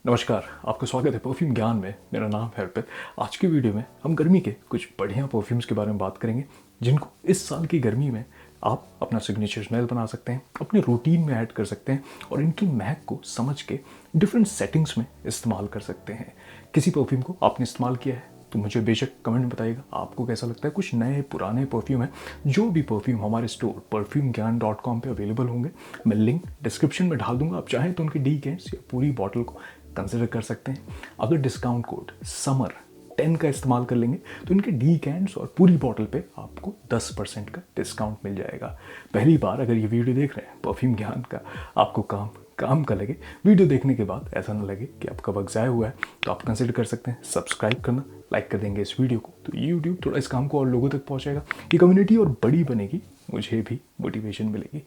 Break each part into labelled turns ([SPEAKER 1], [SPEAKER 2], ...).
[SPEAKER 1] नमस्कार, आपका स्वागत है परफ्यूम ज्ञान में। मेरा नाम है अर्पित। आज की वीडियो में हम गर्मी के कुछ बढ़िया परफ्यूम्स के बारे में बात करेंगे जिनको इस साल की गर्मी में आप अपना सिग्नेचर स्मेल बना सकते हैं, अपने रूटीन में ऐड कर सकते हैं और इनकी महक को समझ के डिफरेंट सेटिंग्स में इस्तेमाल कर सकते हैं। किसी परफ्यूम को आपने इस्तेमाल किया है तो मुझे बेशक कमेंट में बताइएगा आपको कैसा लगता है। कुछ नए पुराने परफ्यूम हैं, जो भी परफ्यूम हमारे स्टोर perfumgyan.com पे अवेलेबल होंगे, मैं लिंक डिस्क्रिप्शन में डाल दूंगा। आप चाहें तो उनके डीकेंट्स या पूरी बॉटल को कंसिडर कर सकते हैं। अगर डिस्काउंट कोड समर 10 का इस्तेमाल कर लेंगे तो इनके डीकेंट्स और पूरी बॉटल पे आपको 10% का डिस्काउंट मिल जाएगा। पहली बार अगर ये वीडियो देख रहे हैं परफ्यूम ज्ञान का, आपको काम का लगे, वीडियो देखने के बाद ऐसा ना लगे कि आपका वक्त ज़ाया हुआ है, तो आप कंसिडर कर सकते हैं सब्सक्राइब करना। लाइक कर देंगे इस वीडियो को तो यूट्यूब थोड़ा इस काम को और लोगों तक पहुंचाएगा, ये कम्युनिटी और बड़ी बनेगी, मुझे भी मोटिवेशन मिलेगी।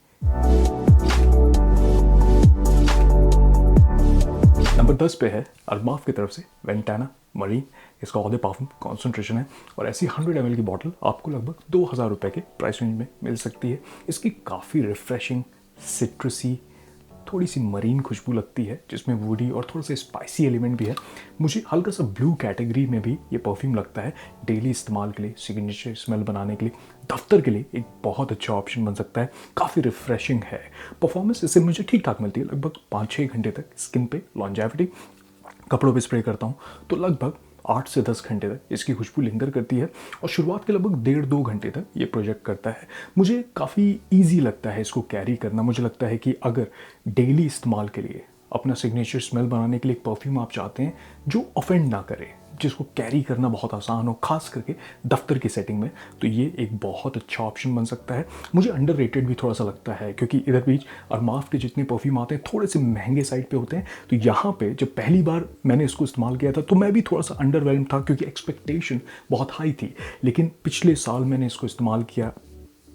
[SPEAKER 1] नंबर 10 पे है अरमाफ की तरफ से वेंटाना मरीन। इसका ऑडे पार्फुम कॉन्सेंट्रेशन है और ऐसी 100 ml की बॉटल आपको लगभग 2000 रुपये के प्राइस रेंज में मिल सकती है। इसकी काफ़ी रिफ्रेशिंग, सिट्रसी, थोड़ी सी मरीन खुशबू लगती है जिसमें वुडी और थोड़ा सा स्पाइसी एलिमेंट भी है। मुझे हल्का सा ब्लू कैटेगरी में भी ये परफ्यूम लगता है। डेली इस्तेमाल के लिए, सिग्नेचर स्मेल बनाने के लिए, दफ्तर के लिए एक बहुत अच्छा ऑप्शन बन सकता है। काफ़ी रिफ्रेशिंग है। परफॉर्मेंस इससे मुझे ठीक ठाक मिलती है, लगभग 5-6 घंटे तक स्किन पे लॉन्जेविटी। कपड़ों पे स्प्रे करता हूँ तो लगभग 8 से 10 घंटे तक इसकी खुशबू लिंगर करती है और शुरुआत के लगभग 1.5-2 घंटे तक ये प्रोजेक्ट करता है। मुझे काफ़ी इजी लगता है इसको कैरी करना। मुझे लगता है कि अगर डेली इस्तेमाल के लिए अपना सिग्नेचर स्मेल बनाने के लिए एक परफ्यूम आप चाहते हैं जो ऑफेंड ना करे, जिसको कैरी करना बहुत आसान हो, खास करके दफ्तर की सेटिंग में, तो ये एक बहुत अच्छा ऑप्शन बन सकता है। मुझे अंडररेटेड भी थोड़ा सा लगता है क्योंकि इधर बीच अरमाफ के जितने परफ्यूम आते हैं थोड़े से महंगे साइड पे होते हैं। तो यहाँ पे जब पहली बार मैंने इसको इस्तेमाल किया था तो मैं भी थोड़ा सा अंडरवेल्म था क्योंकि एक्सपेक्टेशन बहुत हाई थी। लेकिन पिछले साल मैंने इसको इस्तेमाल किया,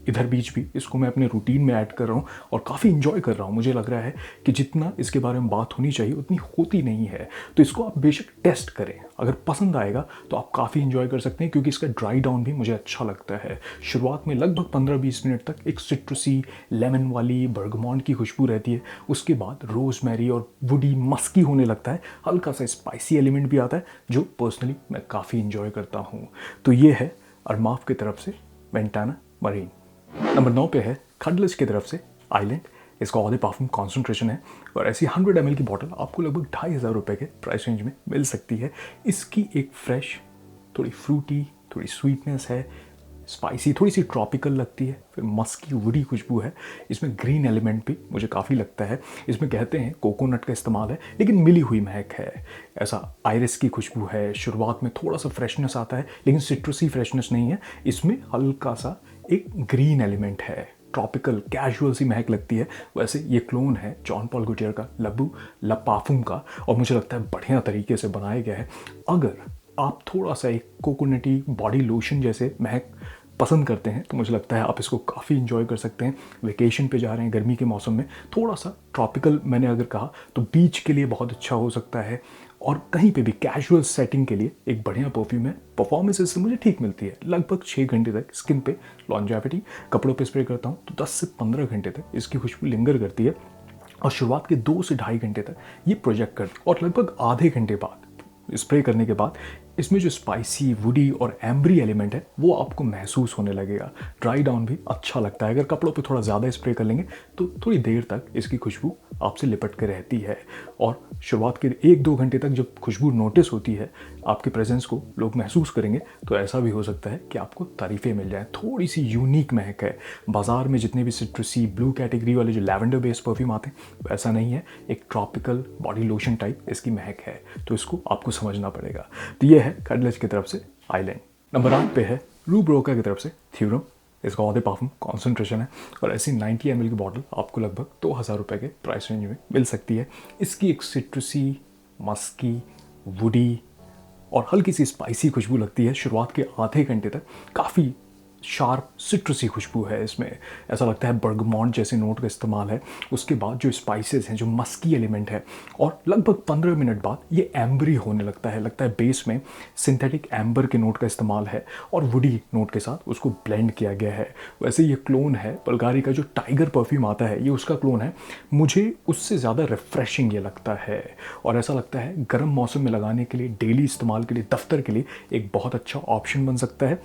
[SPEAKER 1] इधर बीच भी इसको मैं अपने रूटीन में ऐड कर रहा हूँ और काफ़ी इंजॉय कर रहा हूँ। मुझे लग रहा है कि जितना इसके बारे में बात होनी चाहिए उतनी होती नहीं है। तो इसको आप बेशक टेस्ट करें, अगर पसंद आएगा तो आप काफ़ी इंजॉय कर सकते हैं क्योंकि इसका ड्राई डाउन भी मुझे अच्छा लगता है। शुरुआत में लगभग 15-20 मिनट तक एक सिट्रसी, लेमन वाली, बर्गमॉन्ट की खुशबू रहती है। उसके बाद रोज़मेरी और वुडी, मस्की होने लगता है। हल्का सा स्पाइसी एलिमेंट भी आता है जो पर्सनली मैं काफ़ी इंजॉय करता हूँ। तो ये है अरमाफ की तरफ से वेंटाना मरीन। नंबर 9 पे है खडलज की तरफ से आइलैंड। इसका ऑडे पार्फुम कॉन्सेंट्रेशन है और ऐसी 100 ml की बॉटल आपको लगभग 2500 रुपये के प्राइस रेंज में मिल सकती है। इसकी एक फ्रेश, थोड़ी फ्रूटी, थोड़ी स्वीटनेस है, स्पाइसी, थोड़ी सी ट्रॉपिकल लगती है, फिर मस्की वुडी खुशबू है। इसमें ग्रीन एलिमेंट भी मुझे काफ़ी लगता है। इसमें कहते हैं कोकोनट का इस्तेमाल है लेकिन मिली हुई महक है। ऐसा आयरिस की खुशबू है। शुरुआत में थोड़ा सा फ्रेशनेस आता है लेकिन सिट्रसी फ्रेशनेस नहीं है। इसमें हल्का सा एक ग्रीन एलिमेंट है, ट्रॉपिकल कैजुअल सी महक लगती है। वैसे ये क्लोन है जॉन पॉल गुटियर का लबू ला पार्फुम का और मुझे लगता है बढ़िया तरीके से बनाया गया है। अगर आप थोड़ा सा एक कोकोनटी बॉडी लोशन जैसे महक पसंद करते हैं तो मुझे लगता है आप इसको काफ़ी इंजॉय कर सकते हैं। वेकेशन पे जा रहे हैं गर्मी के मौसम में, थोड़ा सा ट्रॉपिकल मैंने अगर कहा तो बीच के लिए बहुत अच्छा हो सकता है और कहीं पे भी कैजुअल सेटिंग के लिए एक बढ़िया परफ्यूम है। परफॉर्मेंस इससे मुझे ठीक मिलती है। लगभग 6 घंटे तक स्किन पे लॉन्जेविटी। कपड़ों पे स्प्रे करता हूँ तो 10 से 15 घंटे तक इसकी खुशबू लिंगर करती है और शुरुआत के 2 से ढाई घंटे तक ये प्रोजेक्ट करती है और लगभग आधे घंटे बाद स्प्रे करने के बाद इसमें जो स्पाइसी, वुडी और एम्ब्री एलिमेंट है वो आपको महसूस होने लगेगा। ड्राई डाउन भी अच्छा लगता है। अगर कपड़ों पे थोड़ा ज़्यादा स्प्रे कर लेंगे तो थोड़ी देर तक इसकी खुशबू आपसे लिपट के रहती है और शुरुआत के 1-2 घंटे तक जब खुशबू नोटिस होती है, आपके प्रेजेंस को लोग महसूस करेंगे, तो ऐसा भी हो सकता है कि आपको तारीफ़ें मिल जाएँ। थोड़ी सी यूनिक महक है। बाज़ार में जितने भी सिट्रसी, ब्लू कैटेगरी वाले जो लैवेंडर बेस्ड परफ्यूम आते हैं वैसा नहीं है। एक ट्रॉपिकल बॉडी लोशन टाइप इसकी महक है, तो इसको आपको समझना पड़ेगा। तो ये है खडलज की तरफ से आइलैंड। नंबर 8 पे है रू ब्रोका की तरफ से थ्योरम। इसका ऑडे पार्फुम कॉन्सेंट्रेशन है और ऐसी 90 ml की बॉटल आपको लगभग 2000 रुपये के प्राइस रेंज में मिल सकती है। इसकी एक सिट्रसी, मस्की, वुडी और हल्की सी स्पाइसी खुशबू लगती है। शुरुआत के आधे घंटे तक काफ़ी शार्प सिट्रसी खुशबू है इसमें, ऐसा लगता है बर्गमॉन्ट जैसे नोट का इस्तेमाल है। उसके बाद जो स्पाइसेस हैं, जो मस्की एलिमेंट है, और लगभग 15 मिनट बाद ये एम्बरी होने लगता है बेस में सिंथेटिक एम्बर के नोट का इस्तेमाल है और वुडी नोट के साथ उसको ब्लेंड किया गया है। वैसे ये क्लोन है बल्गारी का जो टाइगर परफ्यूम आता है, ये उसका क्लोन है। मुझे उससे ज़्यादा रिफ्रेशिंग ये लगता है और ऐसा लगता है गर्म मौसम में लगाने के लिए, डेली इस्तेमाल के लिए, दफ्तर के लिए एक बहुत अच्छा ऑप्शन बन सकता है।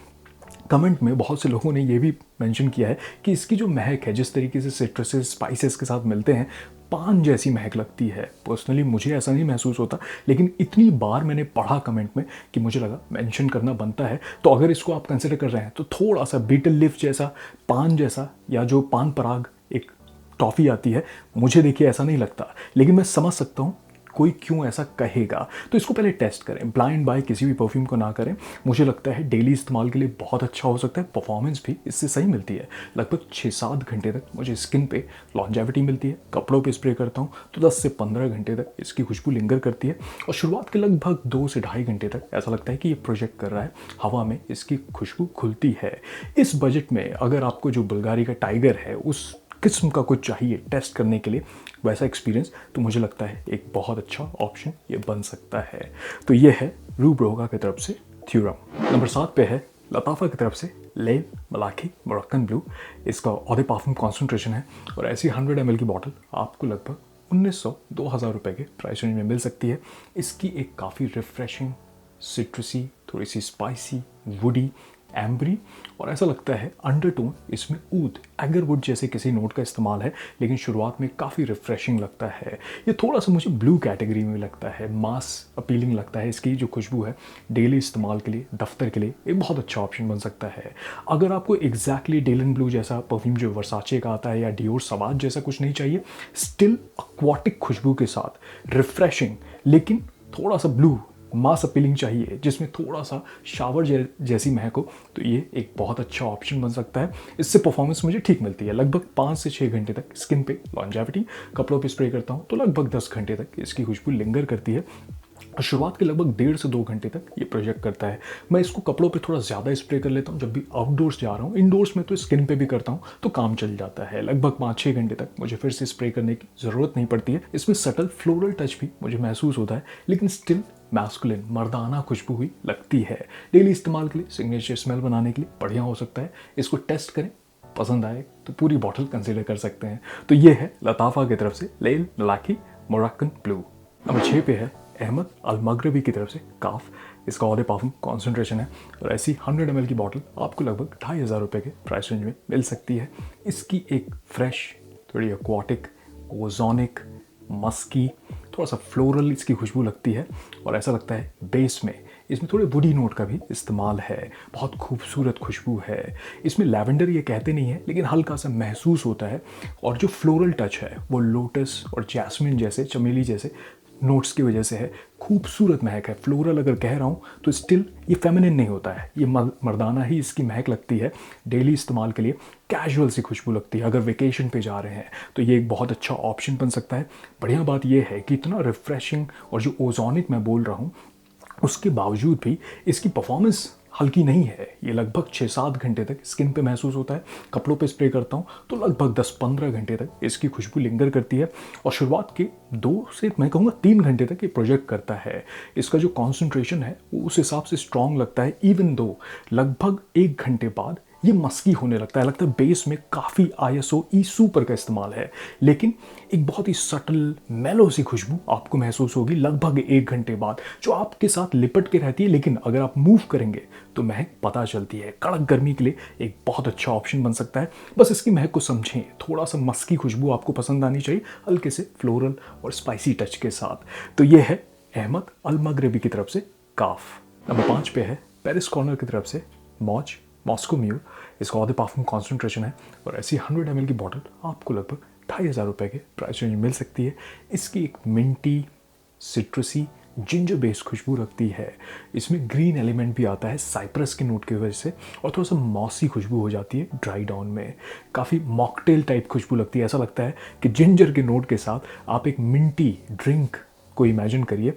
[SPEAKER 1] कमेंट में बहुत से लोगों ने ये भी मेंशन किया है कि इसकी जो महक है, जिस तरीके से सिट्रसेस स्पाइसेस के साथ मिलते हैं, पान जैसी महक लगती है। पर्सनली मुझे ऐसा नहीं महसूस होता, लेकिन इतनी बार मैंने पढ़ा कमेंट में कि मुझे लगा मेंशन करना बनता है। तो अगर इसको आप कंसिडर कर रहे हैं तो थोड़ा सा बीटल लिफ जैसा, पान जैसा, या जो पान पराग एक टॉफ़ी आती है, मुझे देखिए ऐसा नहीं लगता, लेकिन मैं समझ सकता हूँ कोई क्यों ऐसा कहेगा। तो इसको पहले टेस्ट करें, ब्लाइंड बाय किसी भी परफ्यूम को ना करें। मुझे लगता है डेली इस्तेमाल के लिए बहुत अच्छा हो सकता है, परफॉर्मेंस भी इससे सही मिलती है। लगभग 6-7 घंटे तक मुझे स्किन पे लॉन्जेविटी मिलती है। कपड़ों पे स्प्रे करता हूँ तो 10 से 15 घंटे तक इसकी खुशबू लिंगर करती है और शुरुआत के लगभग 2 से ढाई घंटे तक ऐसा लगता है कि ये प्रोजेक्ट कर रहा है, हवा में इसकी खुशबू खुलती है। इस बजट में अगर आपको जो बुल्गारी का टाइगर है उस किस्म का कुछ चाहिए टेस्ट करने के लिए, वैसा एक्सपीरियंस, तो मुझे लगता है एक बहुत अच्छा ऑप्शन ये बन सकता है। तो ये है रूब रोगा की तरफ से थ्योरम। नंबर 7 पे है लताफ़ा की तरफ से लेल मलाखी मोरक्कन ब्लू। इसका ऑधे पार्फुम कॉन्सेंट्रेशन है और ऐसी 100 ml की बॉटल आपको लगभग 1900-2000 रुपये के प्राइस रेंज में मिल सकती है। इसकी एक काफ़ी रिफ्रेशिंग, सिट्रसी, थोड़ी सी स्पाइसी, वुडी, एम्बरी और ऐसा लगता है अंडरटोन इसमें ऊद, एगरवुड जैसे किसी नोट का इस्तेमाल है, लेकिन शुरुआत में काफ़ी रिफ्रेशिंग लगता है। ये थोड़ा सा मुझे ब्लू कैटेगरी में लगता है, मास अपीलिंग लगता है। इसकी जो खुशबू है डेली इस्तेमाल के लिए, दफ्तर के लिए एक बहुत अच्छा ऑप्शन बन सकता है। अगर आपको एग्जैक्टली डेलन ब्लू जैसा परफ्यूम जो वर्साचे का आता है या डियोर सवाज जैसा कुछ नहीं चाहिए, स्टिल एक्वाटिक खुशबू के साथ रिफ्रेशिंग, लेकिन थोड़ा सा ब्लू मास अपीलिंग चाहिए जिसमें थोड़ा सा शावर जैसी महक हो, तो ये एक बहुत अच्छा ऑप्शन बन सकता है। इससे परफॉर्मेंस मुझे ठीक मिलती है। लगभग 5 से 6 घंटे तक स्किन पे लॉन्जेविटी, कपड़ों पे स्प्रे करता हूँ तो लगभग 10 घंटे तक इसकी खुशबू लिंगर करती है और शुरुआत के लगभग 1.5 से 2 घंटे तक ये प्रोजेक्ट करता है। मैं इसको कपड़ों पे थोड़ा ज़्यादा स्प्रे कर लेता हूँ जब भी आउटडोर्स जा रहा हूँ। इंडोर्स में तो स्किन पे भी करता हूँ तो काम चल जाता है। लगभग 5-6 घंटे तक मुझे फिर से स्प्रे करने की ज़रूरत नहीं पड़ती है। इसमें सटल फ्लोरल टच भी मुझे महसूस होता है, लेकिन स्टिल मैस्कुलिन, मर्दाना खुशबू हुई लगती है। डेली इस्तेमाल के लिए, सिग्नेचर स्मेल बनाने के लिए बढ़िया हो सकता है। इसको टेस्ट करें, पसंद आए तो पूरी बॉटल कंसिडर कर सकते हैं। तो ये है लताफ़ा की तरफ से लेल मलाखी मोरक्कन ब्लू। नंबर 6 पे है अहमद अल मगरबी की तरफ से काफ। इसका ऑधे पार्फुम कॉन्सेंट्रेशन है और ऐसी 100 ml की बॉटल आपको लगभग 2500 रुपये के प्राइस रेंज में मिल सकती है। इसकी एक फ्रेश, थोड़ी एक्वाटिक, ओजोनिक, मस्की, थोड़ा सा फ्लोरल इसकी खुशबू लगती है और ऐसा लगता है बेस में इसमें थोड़े वुडी नोट का भी इस्तेमाल है। बहुत खूबसूरत खुशबू है। इसमें लैवेंडर ये कहते नहीं है, लेकिन हल्का सा महसूस होता है और जो फ्लोरल टच है वो लोटस और जैस्मिन जैसे, चमेली जैसे नोट्स की वजह से है। खूबसूरत महक है। फ्लोरल अगर कह रहा हूँ तो स्टिल ये फेमिनिन नहीं होता है, ये मर्दाना ही इसकी महक लगती है। डेली इस्तेमाल के लिए कैजुअल सी खुशबू लगती है। अगर वेकेशन पे जा रहे हैं तो ये एक बहुत अच्छा ऑप्शन बन सकता है। बढ़िया बात ये है कि इतना रिफ्रेशिंग और जो ओजोनिक मैं बोल रहा हूँ उसके बावजूद भी इसकी परफॉर्मेंस हल्की नहीं है। ये लगभग 6-7 घंटे तक स्किन पे महसूस होता है। कपड़ों पे स्प्रे करता हूँ तो लगभग 10-15 घंटे तक इसकी खुशबू लिंगर करती है और शुरुआत के 2 से मैं कहूँगा 3 घंटे तक ये प्रोजेक्ट करता है। इसका जो कॉन्सेंट्रेशन है वो उस हिसाब से स्ट्रॉन्ग लगता है। इवन दो लगभग 1 घंटे बाद ये मस्की होने लगता है। लगता है बेस में काफ़ी ISO ई सुपर का इस्तेमाल है, लेकिन एक बहुत ही सटल मेलो सी खुशबू आपको महसूस होगी लगभग 1 घंटे बाद, जो आपके साथ लिपट के रहती है, लेकिन अगर आप मूव करेंगे तो महक पता चलती है। कड़क गर्मी के लिए एक बहुत अच्छा ऑप्शन बन सकता है। बस इसकी महक को समझें। थोड़ा सा मस्की खुशबू आपको पसंद आनी चाहिए, हल्के से फ्लोरल और स्पाइसी टच के साथ। तो ये है अहमद अल मगरबी की तरफ से काफ। नंबर 5 पे है पेरिस कॉर्नर की तरफ से मौज मॉस्को म्यूर। इसका ऑधे पार्फुम कॉन्सेंट्रेशन है और ऐसी 100 ml की बॉटल आपको लगभग 2500 रुपये के प्राइस रेंज में मिल सकती है। इसकी एक मिंटी, सिट्रसी, जिंजर बेस्ड खुशबू रखती है। इसमें ग्रीन एलिमेंट भी आता है साइप्रस के नोट की वजह से और थोड़ा सा मॉसी खुशबू हो जाती है ड्राई डाउन में। काफ़ी मॉकटेल टाइप खुशबू लगती है। ऐसा लगता है कि जिंजर के नोट के साथ आप एक मिंटी ड्रिंक को इमेजिन करिए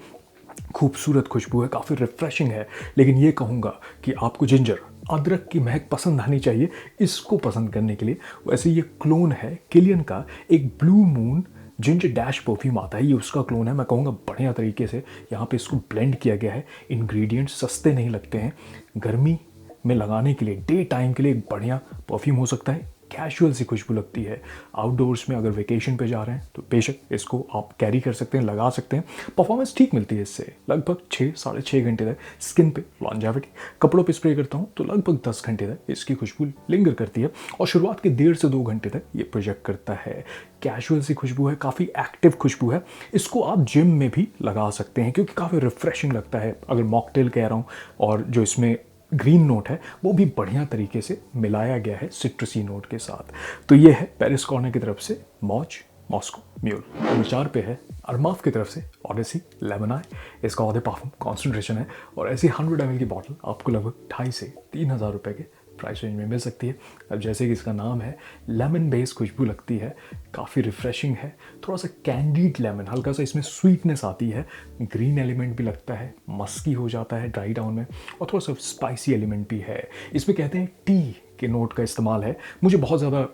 [SPEAKER 1] खूबसूरत खुशबू है, काफ़ी रिफ्रेशिंग है। लेकिन ये कहूँगा कि आपको जिंजर अदरक की महक पसंद आनी चाहिए इसको पसंद करने के लिए। वैसे ये क्लोन है किलियन का, एक blue moon ginger dash perfume आता है, ये उसका क्लोन है। मैं कहूँगा बढ़िया तरीके से यहाँ पे इसको ब्लेंड किया गया है। इंग्रेडिएंट्स सस्ते नहीं लगते हैं, गर्मी में लगाने के लिए, डे टाइम के लिए एक बढ़िया परफ्यूम हो सकता है। कैजुअल सी खुशबू लगती है। आउटडोर्स में अगर वेकेशन पे जा रहे हैं तो बेशक इसको आप कैरी कर सकते हैं, लगा सकते हैं। परफॉर्मेंस ठीक मिलती है इससे, लगभग 6 साढ़े 6 घंटे तक स्किन पे लॉन्जेविटी। कपड़ों पे स्प्रे करता हूँ तो लगभग 10 घंटे तक इसकी खुशबू लिंगर करती है और शुरुआत के 1.5 से 2 घंटे तक ये प्रोजेक्ट करता है। कैजुअल सी खुशबू है, काफ़ी एक्टिव खुशबू है। इसको आप जिम में भी लगा सकते हैं क्योंकि काफ़ी रिफ्रेशिंग लगता है। अगर मॉकटेल कह रहा हूँ और जो इसमें ग्रीन नोट है वो भी बढ़िया तरीके से मिलाया गया है सिट्रसी नोट के साथ। तो ये है पेरिस कॉर्नर की तरफ से मॉज मॉस्को म्यूल। नंबर 4 पे है अरमाफ की तरफ से ओडेसी लेमन आई। इसका ऑधे पार्फम कॉन्सेंट्रेशन है और ऐसी 100 ml की बॉटल आपको लगभग 2,500 से 3,000 रुपये के प्राइस रेंज में मिल सकती है। अब जैसे कि इसका नाम है, लेमन बेस खुशबू लगती है, काफ़ी रिफ्रेशिंग है, थोड़ा सा कैंडीड लेमन, हल्का सा इसमें स्वीटनेस आती है, ग्रीन एलिमेंट भी लगता है, मस्की हो जाता है ड्राई डाउन में और थोड़ा सा स्पाइसी एलिमेंट भी है। इसमें कहते हैं टी के नोट का इस्तेमाल है। मुझे बहुत ज़्यादा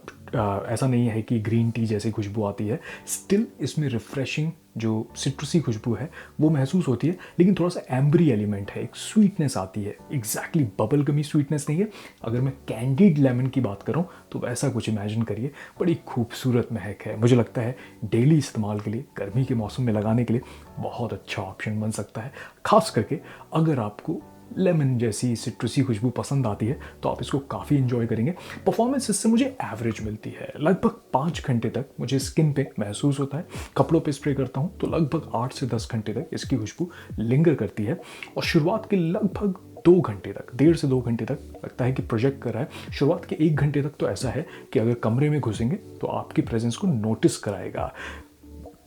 [SPEAKER 1] ऐसा नहीं है कि ग्रीन टी जैसी खुशबू आती है, स्टिल इसमें रिफ्रेशिंग जो सिट्रसी खुशबू है वो महसूस होती है, लेकिन थोड़ा सा एम्बरी एलिमेंट है, एक स्वीटनेस आती है। एग्जैक्टली बबल गमी स्वीटनेस नहीं है। अगर मैं कैंडीड लेमन की बात करूं तो वैसा कुछ इमेजिन करिए। बड़ी खूबसूरत महक है, मुझे लगता है डेली इस्तेमाल के लिए, गर्मी के मौसम में लगाने के लिए बहुत अच्छा ऑप्शन बन सकता है। खास करके अगर आपको लेमन जैसी सिट्रसी खुशबू पसंद आती है तो आप इसको काफ़ी इंजॉय करेंगे। परफॉर्मेंस इससे मुझे एवरेज मिलती है, लगभग 5 घंटे तक मुझे स्किन पे महसूस होता है। कपड़ों पे स्प्रे करता हूँ तो लगभग 8 से 10 घंटे तक इसकी खुशबू लिंगर करती है और शुरुआत के लगभग 2 घंटे तक, 1.5 से 2 घंटे तक लगता है कि प्रोजेक्ट कर रहा है। शुरुआत के 1 घंटे तक तो ऐसा है कि अगर कमरे में घुसेंगे तो आपकी प्रेजेंस को नोटिस कराएगा।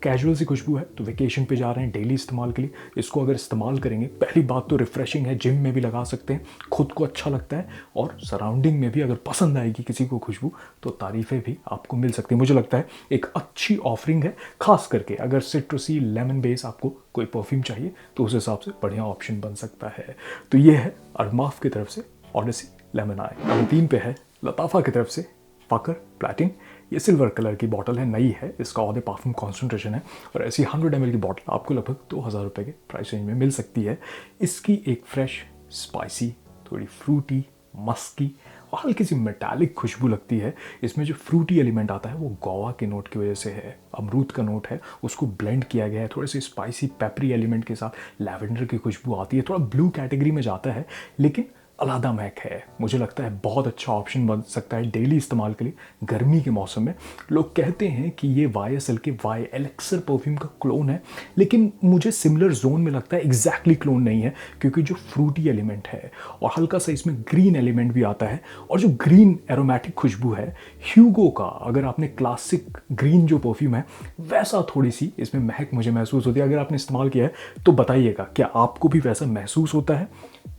[SPEAKER 1] कैजुअल सी खुशबू है तो वेकेशन पे जा रहे हैं डेली इस्तेमाल के लिए, इसको अगर इस्तेमाल करेंगे, पहली बात तो रिफ्रेशिंग है, जिम में भी लगा सकते हैं, खुद को अच्छा लगता है और सराउंडिंग में भी अगर पसंद आएगी किसी को खुशबू तो तारीफ़ें भी आपको मिल सकती है। मुझे लगता है एक अच्छी ऑफरिंग है, खास करके अगर सिट्रसी लेमन बेस आपको कोई परफ्यूम चाहिए तो उस हिसाब से बढ़िया ऑप्शन बन सकता है। तो ये है अरमाफ की तरफ से ओडेसी लेमन आई। नंबर 3 पे है लताफ़ा की तरफ से फकर प्लैटिन। ये सिल्वर कलर की बॉटल है, नई है, इसका ऑधे पार्फम कॉन्सेंट्रेशन है और ऐसी 100 ml की बॉटल आपको लगभग 2,000 रुपये के प्राइस रेंज में मिल सकती है। इसकी एक फ्रेश, स्पाइसी, थोड़ी फ्रूटी, मस्की और हल्की सी मेटालिक खुशबू लगती है। इसमें जो फ्रूटी एलिमेंट आता है वो गोवा के नोट की वजह से है, अमरूद का नोट है, उसको ब्लेंड किया गया है। थोड़े से स्पाइसी पेपरी एलिमेंट के साथ लैवेंडर की खुशबू आती है, थोड़ा ब्लू कैटेगरी में जाता है लेकिन अलादा महक है। मुझे लगता है बहुत अच्छा ऑप्शन बन सकता है डेली इस्तेमाल के लिए गर्मी के मौसम में। लोग कहते हैं कि ये YSL के वाई एलेक्सर परफ्यूम का क्लोन है, लेकिन मुझे सिमिलर जोन में लगता है, एग्जैक्टली क्लोन नहीं है क्योंकि जो फ्रूटी एलिमेंट है और हल्का सा इसमें ग्रीन एलिमेंट भी आता है और जो ग्रीन एरोमेटिक खुशबू है ह्यूगो का, अगर आपने क्लासिक ग्रीन जो परफ्यूम है वैसा थोड़ी सी इसमें महक मुझे महसूस होती है। अगर आपने इस्तेमाल किया है तो बताइएगा क्या आपको भी वैसा महसूस होता है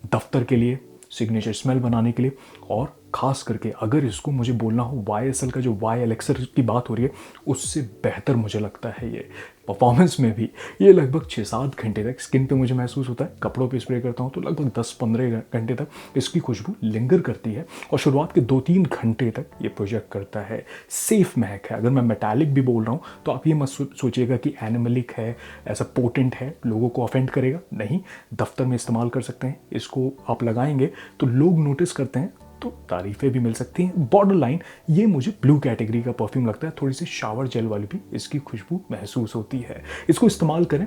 [SPEAKER 1] दफ्तर के लिए, सिग्नेचर स्मेल बनाने के लिए। और ख़ास करके अगर इसको मुझे बोलना हो YSL का जो वाई एलेक्सर की बात हो रही है उससे बेहतर मुझे लगता है ये परफॉर्मेंस में भी। ये लगभग 6-7 घंटे तक स्किन पे मुझे महसूस होता है, कपड़ों पे स्प्रे करता हूँ तो लगभग 10-15 घंटे तक इसकी खुशबू लिंगर करती है और शुरुआत के 2-3 घंटे तक ये प्रोजेक्ट करता है। सेफ महक है। अगर मैं मेटालिक भी बोल रहा हूँ तो आप ये मत सोचिएगा कि एनिमलिक है, ऐसा पोटेंट है, लोगों को ऑफेंड करेगा, नहीं। दफ्तर में इस्तेमाल कर सकते हैं, इसको आप लगाएंगे तो लोग नोटिस करते हैं तो तारीफ़ें भी मिल सकती हैं। बॉर्डर लाइन ये मुझे ब्लू कैटेगरी का परफ्यूम लगता है, थोड़ी सी शावर जेल वाली भी इसकी खुशबू महसूस होती है। इसको इस्तेमाल करें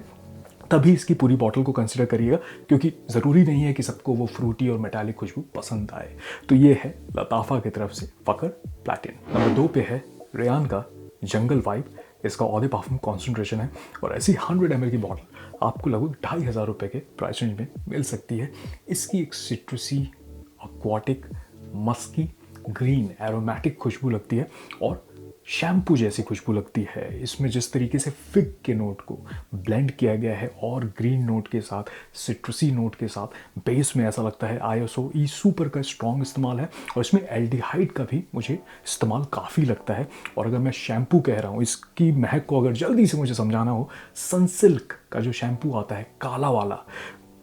[SPEAKER 1] तभी इसकी पूरी बॉटल को कंसिडर करिएगा क्योंकि ज़रूरी नहीं है कि सबको वो फ्रूटी और मेटालिक खुशबू पसंद आए। तो ये है लताफ़ा की तरफ से फकर प्लैटिन। नंबर 2 पे है रेयान का जंगल वाइब। इसका ऑधे पार्फम कॉन्सेंट्रेशन है और ऐसी 100 ml की बॉटल आपको लगभग 2,500 रुपये के प्राइस रेंज में मिल सकती है। इसकी एक citrusy, aquatic, musky, green aromatic खुशबू लगती है और शैम्पू जैसी खुशबू लगती है। इसमें जिस तरीके से फिग के नोट को ब्लेंड किया गया है और ग्रीन नोट के साथ, सिट्रसी नोट के साथ, बेस में ऐसा लगता है आईएसओ ई सुपर का स्ट्रॉन्ग इस्तेमाल है और इसमें एल्डिहाइड का भी मुझे इस्तेमाल काफ़ी लगता है। और अगर मैं शैम्पू कह रहा हूँ, इसकी महक को अगर जल्दी से मुझे समझाना हो, सनसिल्क का जो शैम्पू आता है काला वाला,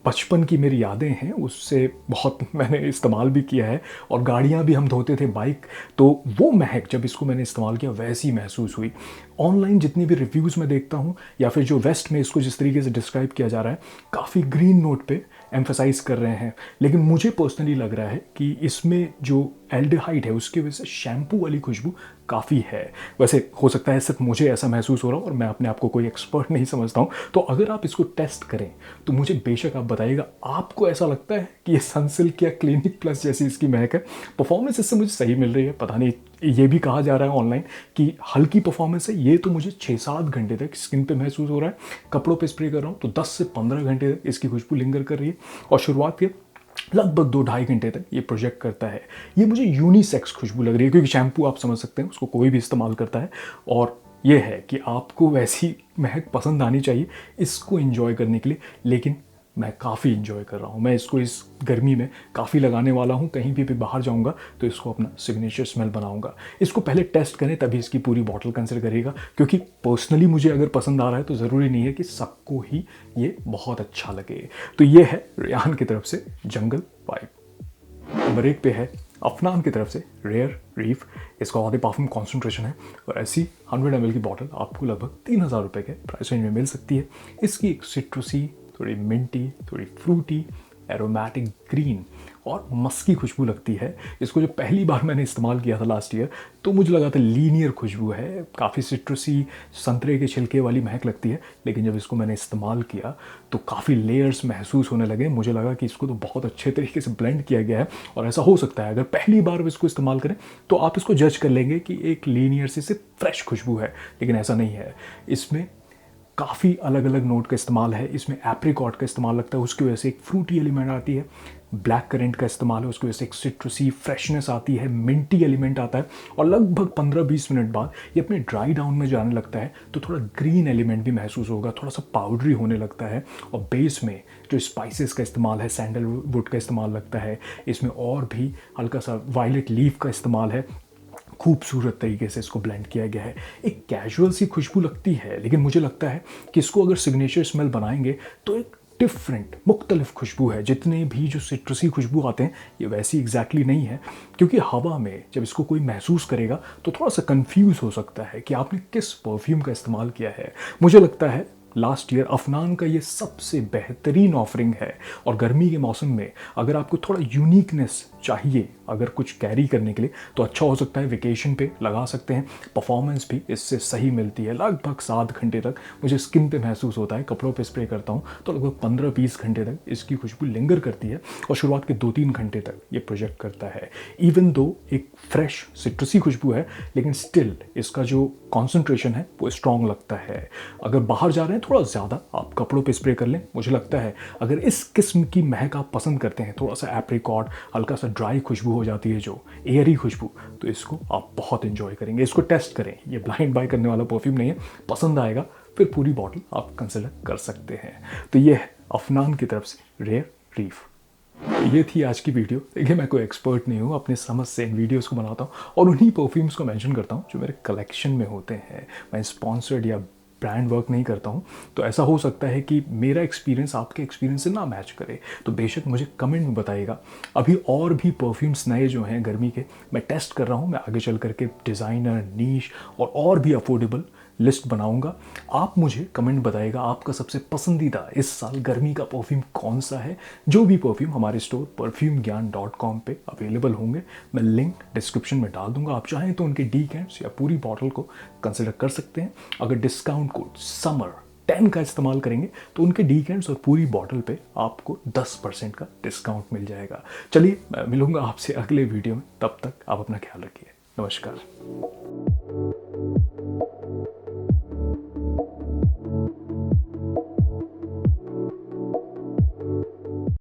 [SPEAKER 1] बचपन की मेरी यादें हैं, उससे बहुत मैंने इस्तेमाल भी किया है और गाड़ियाँ भी हम धोते थे, बाइक, तो वो महक जब इसको मैंने इस्तेमाल किया वैसी महसूस हुई। ऑनलाइन जितनी भी रिव्यूज़ मैं देखता हूँ या फिर जो वेस्ट में इसको जिस तरीके से डिस्क्राइब किया जा रहा है, काफ़ी ग्रीन नोट पे एम्फसाइज कर रहे हैं, लेकिन मुझे पर्सनली लग रहा है कि इसमें जो एल्डिहाइड है उसकी वजह से शैम्पू वाली खुशबू काफ़ी है। वैसे हो सकता है सिर्फ मुझे ऐसा महसूस हो रहा हो और मैं अपने आप को कोई एक्सपर्ट नहीं समझता हूँ, तो अगर आप इसको टेस्ट करें तो मुझे बेशक आप बताइएगा आपको ऐसा लगता है कि ये सनसिल्क या क्लिनिक प्लस जैसी इसकी महक है। परफॉर्मेंस इससे मुझे सही मिल रही है, पता नहीं, ये भी कहा जा रहा है ऑनलाइन कि हल्की परफॉर्मेंस है, ये तो मुझे 6-7 घंटे तक स्किन पे महसूस हो रहा है। कपड़ों पे स्प्रे कर रहा हूँ तो 10 से 15 घंटे तक इसकी खुशबू लिंगर कर रही है और शुरुआत के लगभग 2-2.5 घंटे तक ये प्रोजेक्ट करता है। ये मुझे यूनिसेक्स खुशबू लग रही है क्योंकि शैम्पू आप समझ सकते हैं उसको कोई भी इस्तेमाल करता है और ये है कि आपको वैसी महक पसंद आनी चाहिए इसको एंजॉय करने के लिए, लेकिन मैं काफ़ी इन्जॉय कर रहा हूँ। मैं इसको इस गर्मी में काफ़ी लगाने वाला हूँ, कहीं भी बाहर जाऊँगा तो इसको अपना सिग्नेचर स्मेल बनाऊँगा। इसको पहले टेस्ट करें तभी इसकी पूरी बॉटल कंसिडर करिएगा, क्योंकि पर्सनली मुझे अगर पसंद आ रहा है तो ज़रूरी नहीं है कि सबको ही ये बहुत अच्छा लगे। तो ये है रेयान की तरफ से जंगल वाइब। नंबर 1 पे है अफनान की तरफ से रेयर रीफ। इसका ऑडी पार्फम कॉन्सेंट्रेशन है और ऐसी 100 ml की बॉटल आपको लगभग 3000 रुपये के प्राइस रेंज में मिल सकती है। इसकी एक सिट्रसी, थोड़ी मिंटी, थोड़ी फ्रूटी, एरोमेटिक ग्रीन और मस्की खुशबू लगती है। इसको जो पहली बार मैंने इस्तेमाल किया था लास्ट ईयर तो मुझे लगा था लीनियर खुशबू है, काफ़ी सिट्रसी संतरे के छिलके वाली महक लगती है, लेकिन जब इसको मैंने इस्तेमाल किया तो काफ़ी लेयर्स महसूस होने लगे। मुझे लगा कि इसको तो बहुत अच्छे तरीके से ब्लेंड किया गया है और ऐसा हो सकता है अगर पहली बार इसको इस्तेमाल करें तो आप इसको जज कर लेंगे कि एक लीनियर से सिर्फ फ्रेश खुशबू है, लेकिन ऐसा नहीं है। इसमें काफ़ी अलग अलग नोट का इस्तेमाल है। इसमें एप्रिकॉट का इस्तेमाल लगता है, उसकी वजह से एक फ्रूटी एलिमेंट आती है। ब्लैक करेंट का इस्तेमाल है, उसकी वजह से एक सिट्रसी फ्रेशनेस आती है, मिंटी एलिमेंट आता है और लगभग 15-20 मिनट बाद ये अपने ड्राई डाउन में जाने लगता है तो थोड़ा ग्रीन एलिमेंट भी महसूस होगा, थोड़ा सा पाउडरी होने लगता है। और बेस में जो स्पाइसेस का इस्तेमाल है, सैंडलवुड का इस्तेमाल लगता है, इसमें और भी हल्का सा वायलेट लीफ का इस्तेमाल है। खूबसूरत तरीके से इसको ब्लेंड किया गया है। एक कैजुअल सी खुशबू लगती है, लेकिन मुझे लगता है कि इसको अगर सिग्नेचर स्मेल बनाएंगे तो एक डिफरेंट मुख्तलिफ खुशबू है। जितने भी जो सिट्रसी खुशबू आते हैं ये वैसी एग्जैक्टली नहीं है, क्योंकि हवा में जब इसको कोई महसूस करेगा तो थोड़ा सा कंफ्यूज हो सकता है कि आपने किस परफ्यूम का इस्तेमाल किया है। मुझे लगता है लास्ट ईयर अफनान का ये सबसे बेहतरीन ऑफरिंग है और गर्मी के मौसम में अगर आपको थोड़ा यूनिकनेस चाहिए अगर कुछ कैरी करने के लिए तो अच्छा हो सकता है, वेकेशन पे लगा सकते हैं। परफॉर्मेंस भी इससे सही मिलती है, लगभग 7 घंटे तक मुझे स्किन पे महसूस होता है। कपड़ों पे स्प्रे करता हूँ तो लगभग 15-20 घंटे तक इसकी खुशबू लिंगर करती है और शुरुआत के 2-3 घंटे तक ये प्रोजेक्ट करता है। इवन दो एक फ्रेश सिट्रसी खुशबू है, लेकिन स्टिल इसका जो कॉन्सेंट्रेशन है वो स्ट्रॉन्ग लगता है। अगर बाहर जा रहे हैं थोड़ा ज़्यादा आप कपड़ों पे स्प्रे कर लें। मुझे लगता है अगर इस किस्म की महक आप पसंद करते हैं, थोड़ा सा एप्रिकॉट, हल्का सा ड्राई खुशबू हो जाती है जो एयरी खुशबू, तो इसको आप बहुत एंजॉय करेंगे। इसको टेस्ट करें, ये ब्लाइंड बाय करने वाला परफ्यूम नहीं है, पसंद आएगा फिर पूरी बॉटल आप कंसिडर कर सकते हैं। तो ये है अफनान की तरफ से रेयर रीफ। ये थी आज की वीडियो। देखिए मैं कोई एक्सपर्ट नहीं हूँ, अपने समझ से इन वीडियोस को बनाता हूँ और उन्हीं परफ्यूम्स को मेंशन करता हूँ जो मेरे कलेक्शन में होते हैं। मैं स्पॉन्सर्ड या ब्रांड वर्क नहीं करता हूँ, तो ऐसा हो सकता है कि मेरा एक्सपीरियंस आपके एक्सपीरियंस से ना मैच करे, तो बेशक मुझे कमेंट में बताइएगा। अभी और भी परफ्यूम्स नए जो हैं गर्मी के मैं टेस्ट कर रहा हूँ। मैं आगे चल करके डिज़ाइनर, नीश और भी अफोर्डेबल लिस्ट बनाऊंगा। आप मुझे कमेंट बताइएगा आपका सबसे पसंदीदा इस साल गर्मी का परफ्यूम कौन सा है। जो भी परफ्यूम हमारे स्टोर perfumgyan.com पे अवेलेबल होंगे मैं लिंक डिस्क्रिप्शन में डाल दूंगा। आप चाहें तो उनके डीकेंट्स या पूरी बॉटल को कंसिडर कर सकते हैं। अगर डिस्काउंट कोड समर 10 का इस्तेमाल करेंगे तो उनके डीकेंट्स और पूरी बॉटल पे आपको 10% का डिस्काउंट मिल जाएगा। चलिए मैं मिलूंगा आपसे अगले वीडियो में, तब तक आप अपना ख्याल रखिए। नमस्कार।